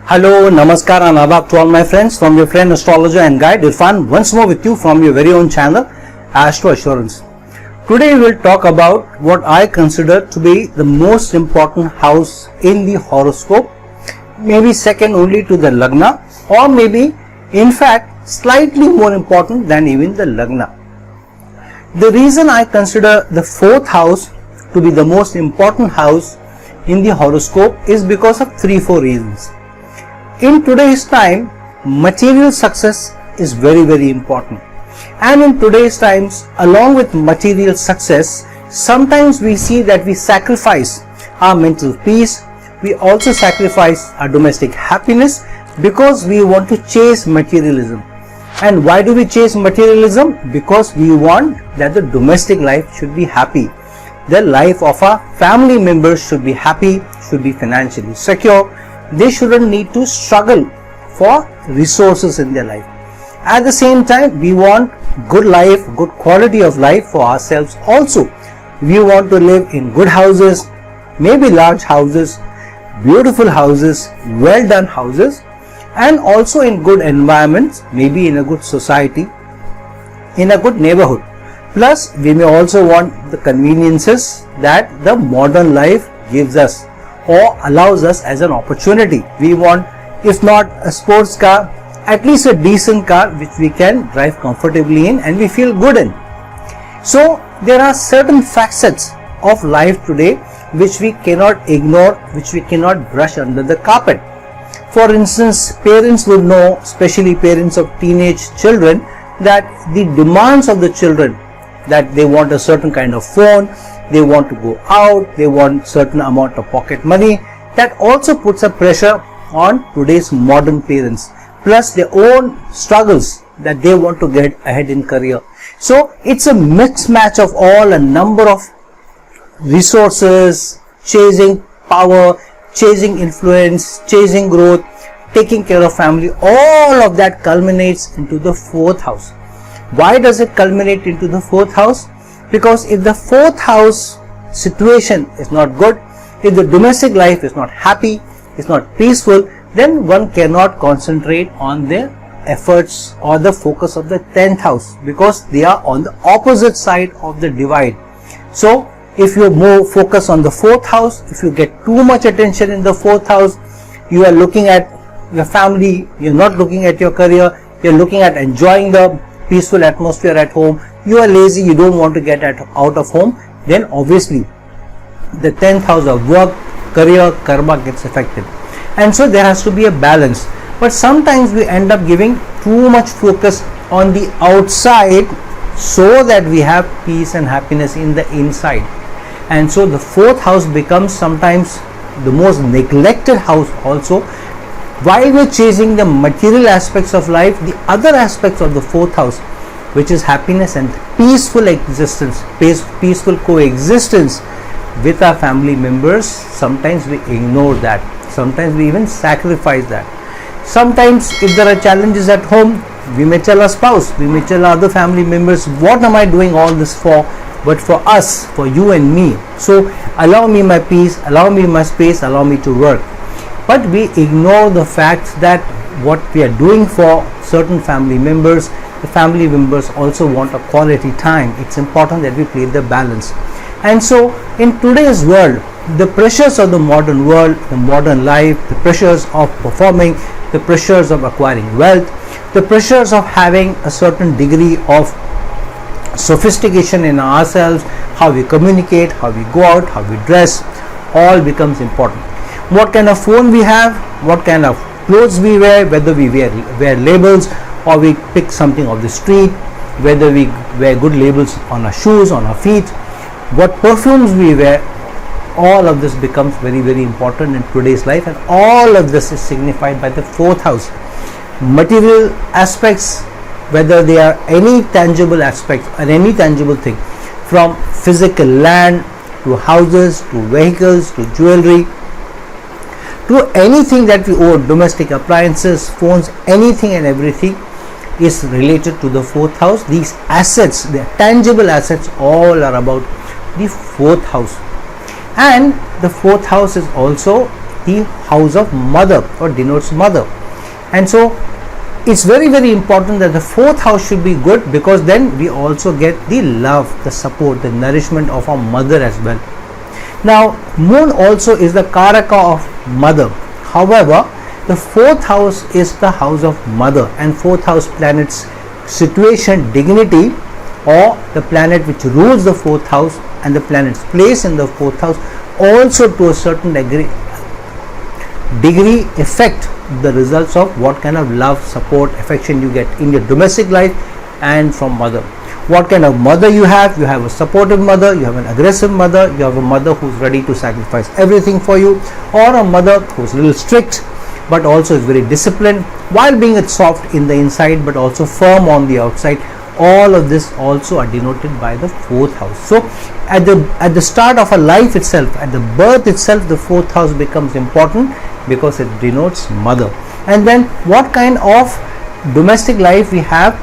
Hello, Namaskar and Adab to all my friends from your friend astrologer and guide Irfan once more with you from your very own channel Astro Assurance. Today we will talk about what I consider to be the most important house in the horoscope, maybe second only to the Lagna, or maybe in fact slightly more important than even the Lagna. The reason I consider the fourth house to be the most important house in the horoscope is because of 3-4 reasons. In today's time, material success is very important, and in today's times, along with material success, sometimes we see that we sacrifice our mental peace, we also sacrifice our domestic happiness because we want to chase materialism. And why do we chase materialism? Because we want that the domestic life should be happy, the life of our family members should be happy, should be financially secure. They shouldn't need to struggle for resources in their life. At the same time, we want good life, good quality of life for ourselves also. We want to live in good houses, maybe large houses, beautiful houses, well done houses, and also in good environments, maybe in a good society, in a good neighborhood. Plus, we may also want the conveniences that the modern life gives us or allows us as an opportunity. We want, if not a sports car, at least a decent car which we can drive comfortably in and we feel good in. So there are certain facets of life today which we cannot ignore, which we cannot brush under the carpet. For instance, parents would know, especially parents of teenage children, that the demands of the children, that they want a certain kind of phone, they want to go out, they want certain amount of pocket money. That also puts a pressure on today's modern parents, plus their own struggles that they want to get ahead in career. So it's a mixed match of all a number of resources, chasing power, chasing influence, chasing growth, taking care of family. All of that culminates into the fourth house. Why does it culminate into the fourth house? Because if the fourth house situation is not good, if the domestic life is not happy, is not peaceful, then one cannot concentrate on their efforts or the focus of the 10th house, because they are on the opposite side of the divide. So if you more focus on the fourth house, if you get too much attention in the fourth house, you are looking at your family, you're not looking at your career, you're looking at enjoying the peaceful atmosphere at home, you are lazy, you don't want to get out of home, then obviously the 10th house of work, career, karma gets affected. And so there has to be a balance. But sometimes we end up giving too much focus on the outside so that we have peace and happiness in the inside. And so the fourth house becomes sometimes the most neglected house also. While we're chasing the material aspects of life, the other aspects of the fourth house, which is happiness and peaceful existence, peaceful coexistence with our family members, sometimes we ignore that. Sometimes we even sacrifice that. Sometimes if there are challenges at home, we may tell our spouse, we may tell our other family members, what am I doing all this for? But for us, for you and me. So allow me my peace, allow me my space, allow me to work. But we ignore the fact that what we are doing for certain family members, the family members also want a quality time. It's important that we play the balance. And so in today's world, the pressures of the modern world, the modern life, the pressures of performing, the pressures of acquiring wealth, the pressures of having a certain degree of sophistication in ourselves, how we communicate, how we go out, how we dress, all becomes important. What kind of phone we have, what kind of clothes we wear, whether we wear labels or we pick something off the street, whether we wear good labels on our shoes, on our feet, what perfumes we wear, all of this becomes very important in today's life, and all of this is signified by the fourth house. Material aspects, whether they are any tangible aspects or any tangible thing, from physical land to houses to vehicles to jewelry to anything that we own, domestic appliances, phones, anything and everything is related to the fourth house. These assets, the tangible assets, all are about the fourth house. And the fourth house is also the house of mother or denotes mother. And so it's very, very important that the fourth house should be good, because then we also get the love, the support, the nourishment of our mother as well. Now moon also is the karaka of mother. However, the fourth house is the house of mother, and fourth house planets situation, dignity, or the planet which rules the fourth house and the planet's place in the fourth house also to a certain degree affect the results of what kind of love, support, affection you get in your domestic life and from mother. What kind of mother you have a supportive mother, you have an aggressive mother, you have a mother who's ready to sacrifice everything for you, or a mother who's a little strict but also is very disciplined while being soft in the inside but also firm on the outside. All of this also are denoted by the fourth house. So at the start of a life itself, at the birth itself, the fourth house becomes important because it denotes mother. And then what kind of domestic life we have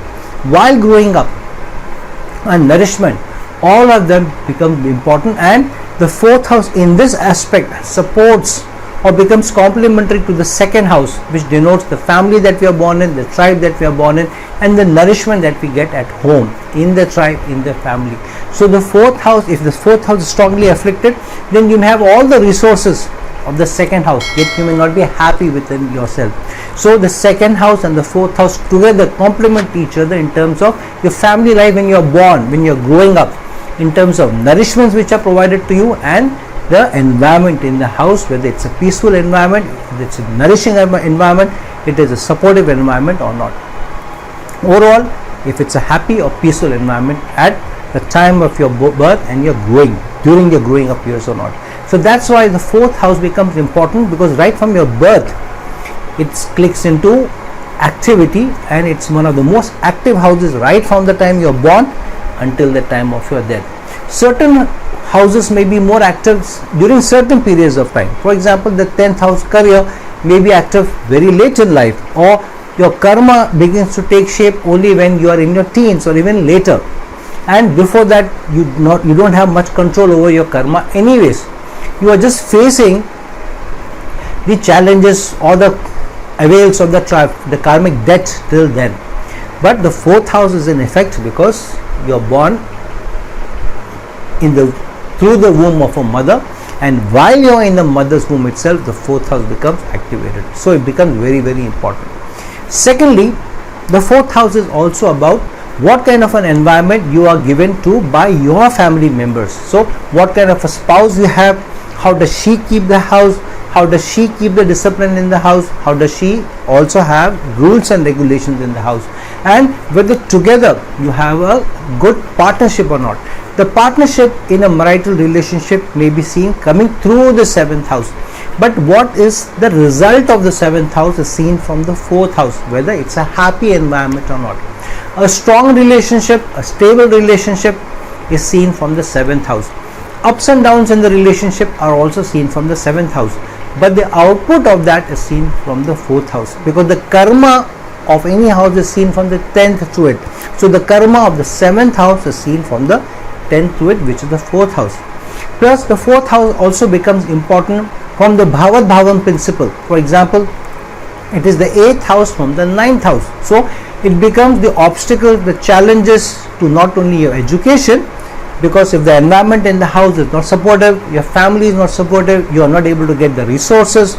while growing up and nourishment, all of them become important, and the fourth house in this aspect supports or becomes complementary to the second house, which denotes the family that we are born in, the tribe that we are born in, and the nourishment that we get at home, in the tribe, in the family. So the fourth house, if the fourth house is strongly afflicted, then you may have all the resources of the second house, yet you may not be happy within yourself. So the second house and the fourth house together complement each other in terms of your family life when you are born, when you are growing up, in terms of nourishments which are provided to you, and the environment in the house, whether it's a peaceful environment, whether it's a nourishing environment, it is a supportive environment or not. Overall, if it's a happy or peaceful environment at the time of your birth and you're growing, during your growing up years or not. So that's why the fourth house becomes important, because right from your birth it clicks into activity, and it's one of the most active houses right from the time you're born until the time of your death. Certain houses may be more active during certain periods of time. For example, the 10th house career may be active very late in life, or your karma begins to take shape only when you are in your teens or even later, and before that you don't have much control over your karma anyways. You are just facing the challenges or the avails of the karmic debt till then. But the fourth house is in effect because you are born through the womb of a mother, and while you are in the mother's womb itself, the fourth house becomes activated. So it becomes very, very important. Secondly, the fourth house is also about what kind of an environment you are given to by your family members. So what kind of a spouse you have, how does she keep the house, how does she keep the discipline in the house, how does she also have rules and regulations in the house, and whether together you have a good partnership or not. The partnership in a marital relationship may be seen coming through the seventh house, but what is the result of the seventh house is seen from the fourth house, whether it's a happy environment or not. A strong relationship, a stable relationship is seen from the seventh house. Ups and downs in the relationship are also seen from the seventh house, but the output of that is seen from the fourth house, because the karma of any house is seen from the 10th to it. So the karma of the seventh house is seen from the 10th to it, which is the fourth house. Plus the fourth house also becomes important from the Bhavat Bhavam principle. For example, it is the 8th house from the 9th house. So it becomes the obstacle, the challenges to not only your education, because if the environment in the house is not supportive, your family is not supportive, you are not able to get the resources,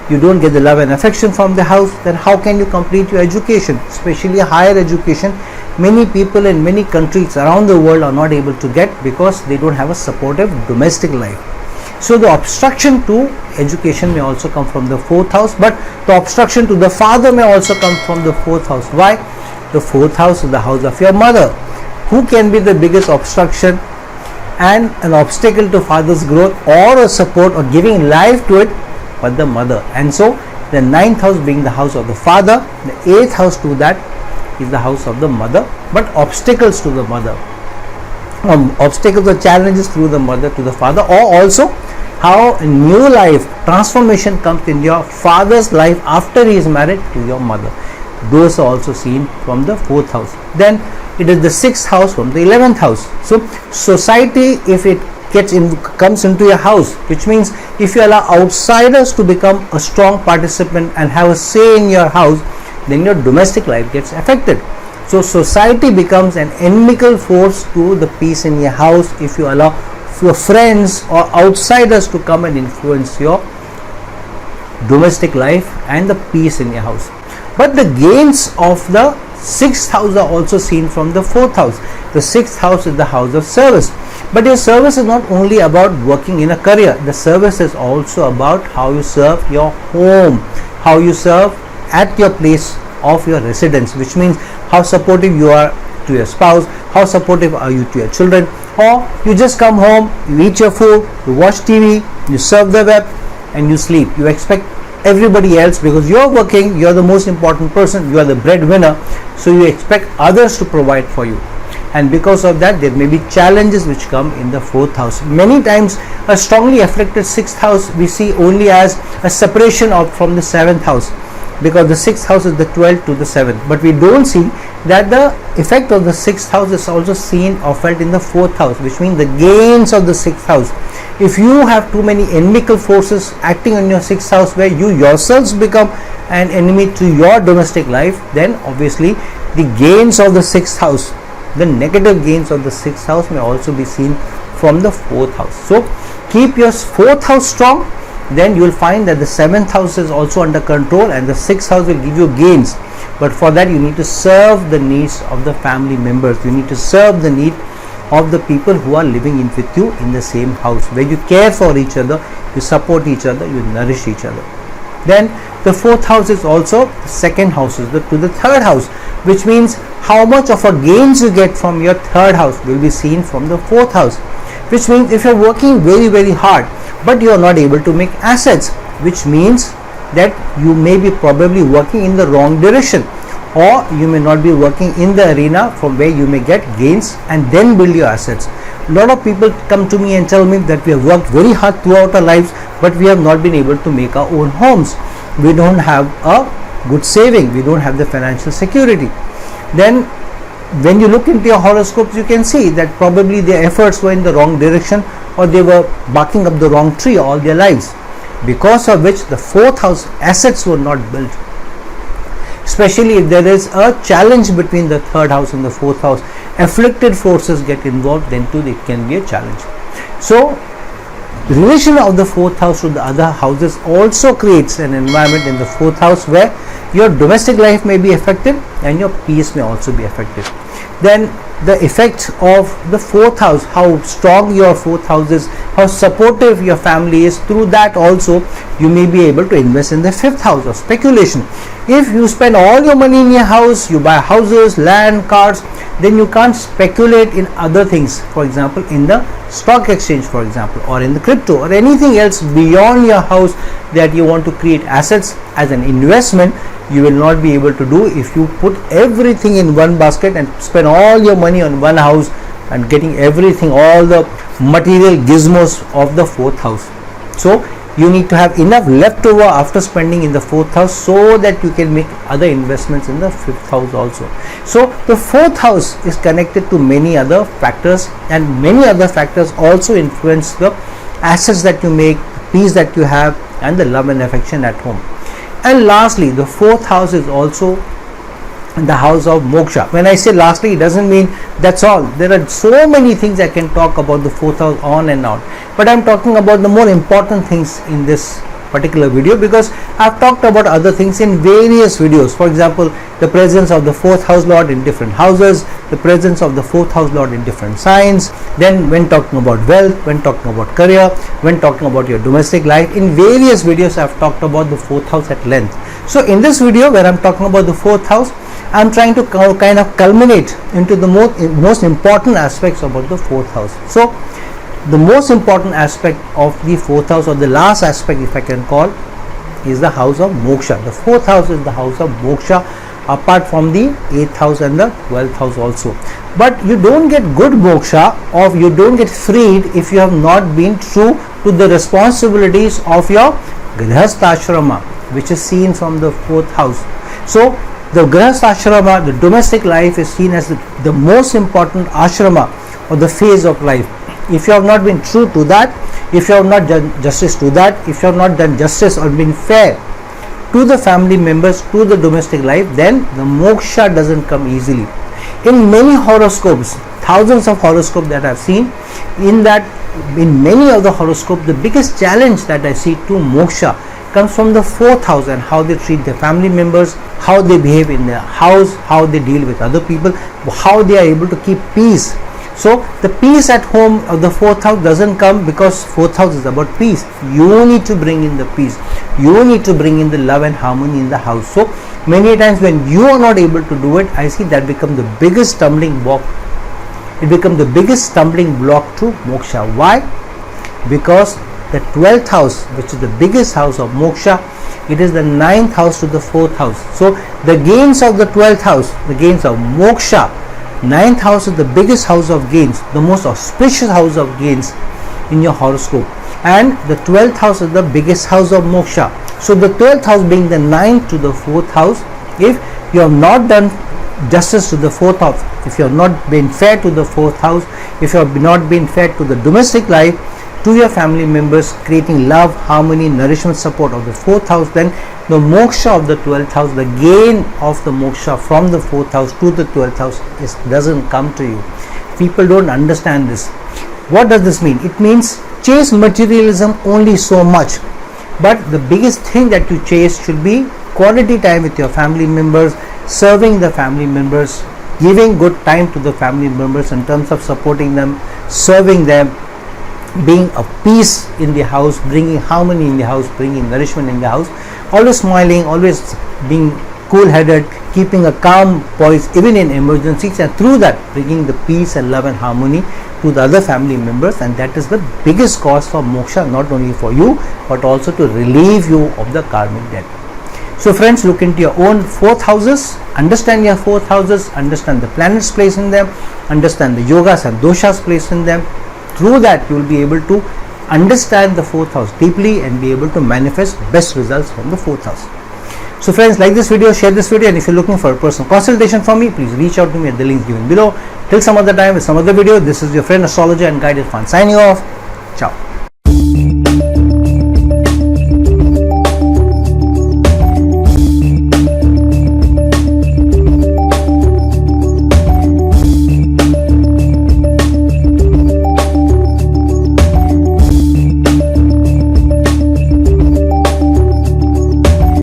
you don't get the love and affection from the house, then how can you complete your education, especially higher education? Many people in many countries around the world are not able to get because they don't have a supportive domestic life. So the obstruction to education may also come from the fourth house, but the obstruction to the father may also come from the fourth house. Why? The fourth house is the house of your mother. Who can be the biggest obstruction and an obstacle to father's growth or a support or giving life to it but the mother? And so the 9th house being the house of the father, the 8th house to that is the house of the mother, but obstacles to the mother, obstacles or challenges through the mother to the father, or also how a new life transformation comes in your father's life after he is married to your mother. Those are also seen from the fourth house. Then it is the 6th house from the 11th house. So society, if it comes into your house, which means if you allow outsiders to become a strong participant and have a say in your house, then your domestic life gets affected. So society becomes an inimical force to the peace in your house if you allow your friends or outsiders to come and influence your domestic life and the peace in your house. But the gains of the 6th house are also seen from the 4th house. The 6th house is the house of service. But your service is not only about working in a career. The service is also about how you serve your home, how you serve at your place of your residence, which means how supportive you are to your spouse, how supportive are you to your children, or you just come home, you eat your food, you watch TV, you surf the web and you sleep. You expect everybody else, because you're working, you're the most important person, you are the breadwinner, so you expect others to provide for you. And because of that, there may be challenges which come in the 4th house. Many times a strongly afflicted 6th house we see only as a separation from the 7th house, because the 6th house is the 12th to the 7th, but we don't see that the effect of the 6th house is also seen or felt in the 4th house, which means the gains of the 6th house. If you have too many inimical forces acting on your 6th house, where you yourselves become an enemy to your domestic life, then obviously the gains of the 6th house, the negative gains of the 6th house may also be seen from the 4th house. So keep your 4th house strong, then you will find that the 7th house is also under control and the 6th house will give you gains. But for that you need to serve the needs of the family members, you need to serve the need of the people who are living in with you in the same house, where you care for each other, you support each other, you nourish each other. Then the 4th house is also the second house to the 3rd house, which means how much of a gains you get from your 3rd house will be seen from the 4th house, which means if you're working very hard but you are not able to make assets, which means that you may be probably working in the wrong direction, or you may not be working in the arena from where you may get gains and then build your assets. A lot of people come to me and tell me that we have worked very hard throughout our lives, but we have not been able to make our own homes. We don't have a good saving, we don't have the financial security. Then when you look into your horoscopes, you can see that probably their efforts were in the wrong direction, or they were barking up the wrong tree all their lives, because of which the 4th house assets were not built. Especially if there is a challenge between the 3rd house and the 4th house, afflicted forces get involved, then too it can be a challenge. So the relation of the 4th house to the other houses also creates an environment in the 4th house where your domestic life may be affected and your peace may also be affected. Then the effect of the 4th house, how strong your 4th house is, how supportive your family is, through that also you may be able to invest in the 5th house of speculation. If you spend all your money in your house, you buy houses, land, cars, then you can't speculate in other things, for example in the stock exchange, for example, or in the crypto or anything else beyond your house that you want to create assets as an investment. You will not be able to do if you put everything in one basket and spend all your money on one house and getting everything, all the material gizmos of the 4th house. So you need to have enough leftover after spending in the 4th house so that you can make other investments in the 5th house also. So the 4th house is connected to many other factors, and many other factors also influence the assets that you make, peace that you have, and the love and affection at home. And lastly, the 4th house is also the house of moksha. When I say lastly, it doesn't mean that's all. There are so many things I can talk about the 4th house on and on, but I'm talking about the more important things in this particular video, because I've talked about other things in various videos. For example, the presence of the 4th house lord in different houses, the presence of the 4th house lord in different signs, then when talking about wealth, when talking about career, when talking about your domestic life. In various videos I've talked about the 4th house at length. So in this video where I'm talking about the 4th house, I'm trying to kind of culminate into the most important aspects about the 4th house. So the most important aspect of the 4th house, or the last aspect if I can call, is the house of moksha. The 4th house is the house of moksha, apart from the 8th house and the 12th house also. But you don't get good moksha, or you don't get freed if you have not been true to the responsibilities of your grihastha-ashrama, which is seen from the 4th house. So the grihastha-ashrama, the domestic life, is seen as the most important ashrama or the phase of life. If you have not been true to that, if you have not done justice to that, if you have not done justice or been fair to the family members, to the domestic life, then the moksha doesn't come easily. In many horoscopes, thousands of horoscopes that I've seen, in many of the horoscopes, the biggest challenge that I see to moksha comes from the 4th house and how they treat their family members, how they behave in their house, how they deal with other people, how they are able to keep peace. So the peace at home of the 4th house doesn't come because 4th house is about peace. You need to bring in the peace. You need to bring in the love and harmony in the house. So many times when you are not able to do it, I see that become the biggest stumbling block. It becomes the biggest stumbling block to moksha. Why? Because the 12th house, which is the biggest house of moksha, it is the 9th house to the 4th house. So the gains of the 12th house, the gains of moksha, 9th house is the biggest house of gains, the most auspicious house of gains in your horoscope, and the 12th house is the biggest house of moksha. So the 12th house being the 9th to the 4th house, if you have not done justice to the 4th house, if you have not been fair to the 4th house, if you have not been fair to the domestic life, to your family members, creating love, harmony, nourishment, support of the 4th house, then the moksha of the 12th house, the gain of the moksha from the 4th house to the 12th house doesn't come to you. People don't understand this. What does this mean? It means chase materialism only so much, but the biggest thing that you chase should be quality time with your family members, serving the family members, giving good time to the family members in terms of supporting them, serving them, being a peace in the house, bringing harmony in the house, bringing nourishment in the house, always smiling, always being cool-headed, keeping a calm poise even in emergencies, and through that bringing the peace and love and harmony to the other family members. And that is the biggest cause for moksha, not only for you but also to relieve you of the karmic debt. So friends, look into your own 4th houses, understand your 4th houses, understand the planets placed in them, understand the yogas and doshas placed in them. Through that you will be able to understand the 4th house deeply and be able to manifest best results from the 4th house. So friends, like this video, share this video, and if you're looking for a personal consultation from me, please reach out to me at the links given below. Till some other time with some other video, this is your friend astrologer and guide Irfan signing off. Ciao.